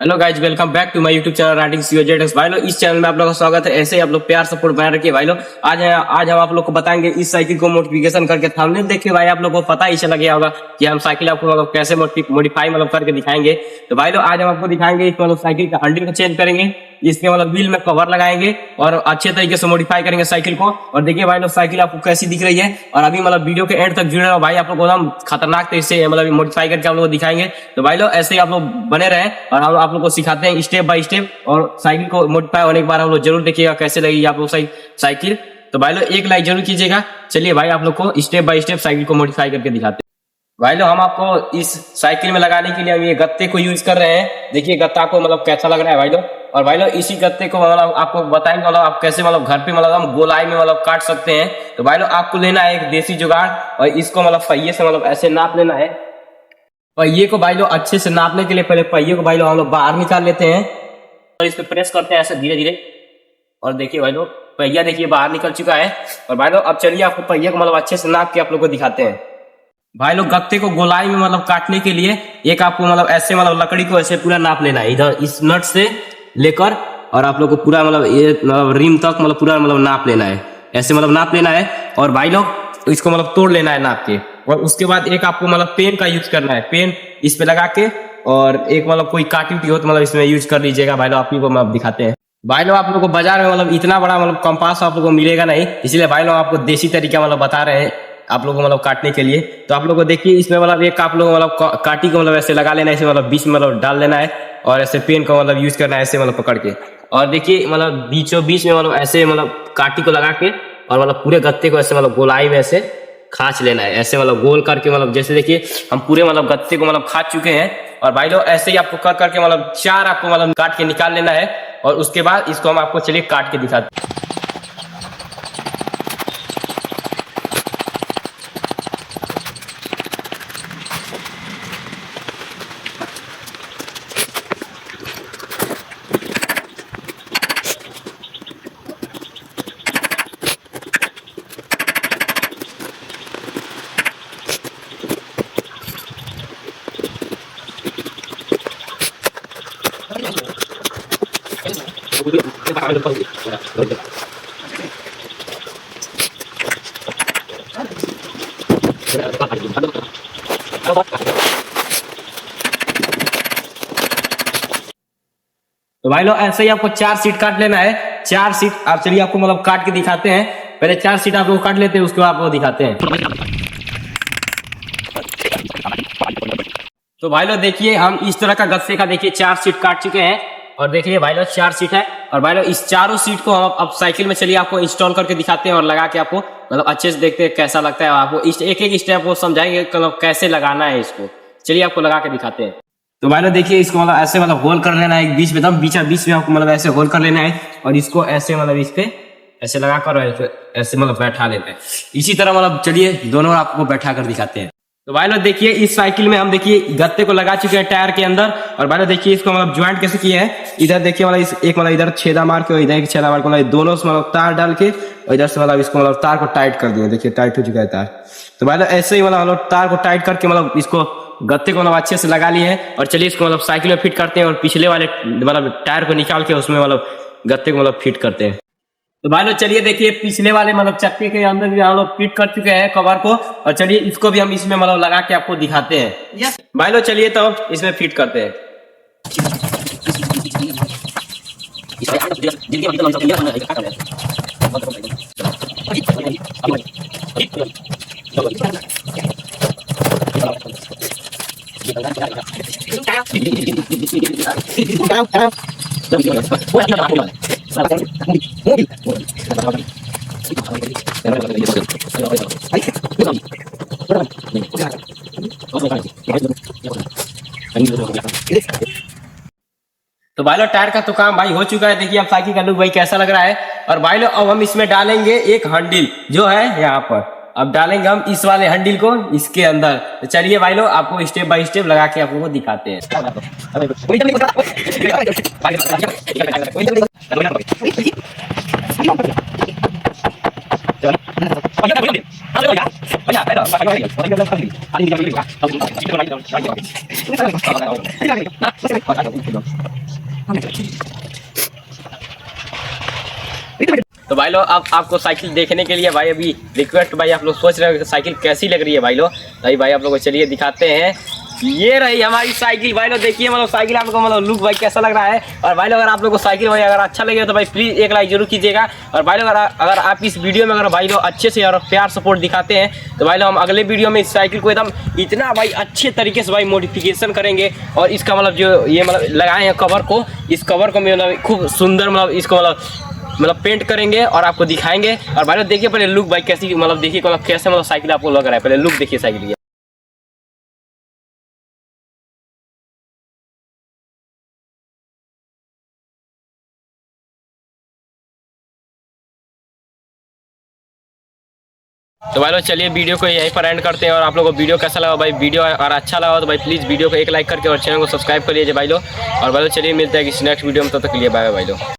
Hello guys, welcome back to my YouTube channel riding COZX। भाई लोग, इस channel में आप लोगों का स्वागत है। ऐसे ही आप लोग प्यार सपोर्ट बना रखिए भाई लोग। आज हम आप लोग को बताएंगे इस साइकिल को मॉडिफिकेशन करके। थंबनेल देखिए भाई, आप लोग को पता ही चला गया होगा कि हम साइकिल आपको मतलब कैसे मॉडिफाई मतलब करके दिखाएंगे। तो भाई लोग, आज हम आपको दिखाएंगे इस मतलब साइकिल का हैंडल को चेंज करेंगे, इसके मतलब व्हील में कवर लगाएंगे और अच्छे तरीके से मॉडिफाई करेंगे साइकिल को। और देखिए भाई लोग, साइकिल आपको कैसी दिख रही है। और अभी मतलब वीडियो के एंड तक जुड़े रहो भाई, आप लोग को हम खतरनाक तरीके से मतलब मॉडिफाई करके आप लोग को दिखाएंगे। तो भाई लोग, ऐसे ही आप लोग बने रहे और हम आप लोग को सिखाते हैं स्टेप बाय स्टेप। और साइकिल को मॉडिफाई होने के बाद हम लोग जरूर देखिएगा कैसे लगेगी आप लोग साइकिल। तो भाई लोग, एक लाइक जरूर कीजिएगा। चलिए भाई, आप लोग को स्टेप बाय स्टेप साइकिल को मॉडिफाई करके दिखाते हैं। भाई लोग, हम आपको इस साइकिल में लगाने के लिए हम ये गत्ते को यूज कर रहे हैं। देखिए गत्ता को मतलब कैसा लग रहा है भाई लोग। और भाई लोग, इसी गत्ते को मतलब आपको बताएंगे मतलब आप कैसे मतलब घर पे मतलब हम गोलाई में मतलब काट सकते हैं। तो भाई लोग, आपको लेना है एक देसी जुगाड़ और इसको मतलब पहिए से मतलब ऐसे नाप लेना है। पहिए को भाई लोग अच्छे से नापने के लिए पहले पहिए को भाई लोग हम लोग बाहर निकाल लेते हैं और इस पे प्रेस करते हैं ऐसे धीरे धीरे। और देखिए भाई लोग, पहिया देखिए बाहर निकल चुका है। और भाई लोग, अब चलिए आपको पहिए को मतलब अच्छे से नाप के आप लोग को दिखाते हैं। भाई लोग, गत्ते को गोलाई में मतलब काटने के लिए एक आपको मतलब ऐसे मतलब लकड़ी को ऐसे पूरा नाप लेना है, इधर इस नट से लेकर और आप लोग को पूरा मतलब ये मतलब रिम तक मतलब पूरा मतलब नाप लेना है। ऐसे मतलब नाप लेना है और भाई लोग इसको मतलब तोड़ लेना है नाप के। और उसके बाद एक आपको मतलब पेन का यूज करना है, पेन इस पे लगा के। और एक मतलब कोई काटी उटी हो तो मतलब इसमें यूज कर लीजिएगा। भाई लोग, आप ही को मतलब दिखाते हैं। भाई लोग, आप लोग को बाजार में मतलब इतना बड़ा मतलब कंपास आप लोग को मिलेगा नहीं, इसलिए भाई लोग आपको देसी तरीका मतलब बता रहे हैं आप लोगों को मतलब काटने के लिए। तो आप लोग को देखिए, इसमें मतलब एक आप लोग मतलब काटी को मतलब ऐसे लगा लेना है, ऐसे मतलब बीच में मतलब डाल लेना है और ऐसे पेन को मतलब यूज करना है ऐसे मतलब पकड़ के। और देखिए मतलब बीचों बीच में मतलब ऐसे मतलब काटी को लगा के और मतलब पूरे गत्ते को ऐसे मतलब गोलाई में ऐसे खांच लेना है, ऐसे मतलब गोल करके। मतलब जैसे देखिए हम पूरे मतलब गत्ते को मतलब खाच चुके हैं। और भाई लोग, ऐसे ही आपको कर करके मतलब 4 आपको मतलब काट के निकाल लेना है। और उसके बाद इसको हम आपको चलिए काट के दिखाते हैं। तो भाई लोग, ऐसे ही आपको 4 सीट काट लेना है। 4 सीट आप चलिए आपको मतलब काट के दिखाते हैं। पहले 4 सीट आप लोग काट लेते हैं, उसके बाद आपको दिखाते हैं। तो भाई लोग देखिए, हम इस तरह का गत्ते का देखिए 4 सीट काट चुके हैं। और देखिए भाई लोग, 4 सीट है। और भाई लोग, इस चारों सीट को हम अब साइकिल में चलिए आपको इंस्टॉल करके दिखाते हैं और लगा के आपको मतलब अच्छे से देखते हैं कैसा लगता है। आपको इस एक एक स्टेप को समझाएंगे मतलब कैसे लगाना है इसको। चलिए आपको लगा के दिखाते हैं। तो भाई लोग देखिए, इसको मतलब ऐसे मतलब होल कर लेना है एक बीच में, तब बीच में आपको मतलब ऐसे होल कर लेना है। और इसको ऐसे मतलब इस पे ऐसे लगा कर ऐसे मतलब बैठा लेते हैं। इसी तरह मतलब चलिए दोनों आपको बैठा कर दिखाते हैं। तो भाई लोग देखिए, इस साइकिल में हम देखिए गत्ते को लगा चुके हैं टायर के अंदर। और भाई लोग देखिए, इसको मतलब ज्वाइंट कैसे किए हैं। इधर देखिए मतलब एक मतलब इधर छेदा मार के और इधर एक छेदा मार के मतलब दोनों से मतलब तार डाल के और इधर से मतलब इसको मतलब तार को टाइट कर दिए। देखिए टाइट हो चुका है तार। तो भाई लोग, ऐसे ही मतलब हम लोग तार को टाइट करके मतलब इसको गत्ते को मतलब अच्छे से लगा लिए हैं। और चलिए इसको मतलब साइकिल में फिट करते हैं और पिछले वाले मतलब टायर को निकाल के उसमें मतलब गत्ते को मतलब फिट करते हैं। तो भाई लोग चलिए देखिए, पिछले वाले मतलब चक्के के अंदर भी हम लोग फिट कर चुके हैं कवर को। और चलिए इसको भी हम इसमें मतलब लगा के आपको दिखाते हैं। भाई लोग चलिए तो इसमें फिट करते हैं। तो भाई लोग, टायर का तो काम भाई हो चुका है। देखिए अब साइकिल का लुक भाई कैसा लग रहा है। और भाई लोग, अब हम इसमें डालेंगे एक हैंडल जो है यहाँ पर। अब डालेंगे हम इस वाले हैंडल को इसके अंदर। तो चलिए भाई लोग, आपको स्टेप बाय स्टेप लगा के आपको दिखाते हैं। तो भाई लोग अब आपको साइकिल देखने के लिए भाई अभी रिक्वेस्ट भाई आप लोग सोच रहे हो कि साइकिल कैसी लग रही है भाई लोग, भाई भाई आप लोग को चलिए दिखाते हैं। ये रही हमारी साइकिल भाई लोग, देखिए मतलब साइकिल आपको मतलब लुक भाई कैसा लग रहा है। और भाई लोग अगर आप लोग को साइकिल भाई अगर अच्छा लगे तो भाई प्लीज़ एक लाइक जरूर कीजिएगा। और भाई लोग अगर आप इस वीडियो में अगर भाई लोग अच्छे से और प्यार सपोर्ट दिखाते हैं तो भाई लोग हम अगले वीडियो में इस साइकिल को एकदम इतना भाई अच्छे तरीके से भाई मॉडिफिकेशन करेंगे। और इसका मतलब जो ये मतलब लगाए हैं कवर को, इस कवर को मतलब खूब सुंदर मतलब इसको मतलब पेंट करेंगे और आपको दिखाएंगे। और भाई लोग देखिए पहले लुक भाई कैसी मतलब देखिए मतलब कैसे मतलब साइकिल आपको लग रहा है, पहले लुक देखिए साइकिल की। तो भाई लोग चलिए वीडियो को यहीं पर एंड करते हैं। और आप लोगों को वीडियो कैसा लगा भाई, वीडियो अगर अच्छा लगा तो भाई प्लीज़ वीडियो को एक लाइक करके और चैनल को सब्सक्राइब कर लीजिए भाई लोग। और भाई लोग चलिए मिलते हैं किसी नेक्स्ट वीडियो में, तब तक के लिए बाय बाय भाई लोग।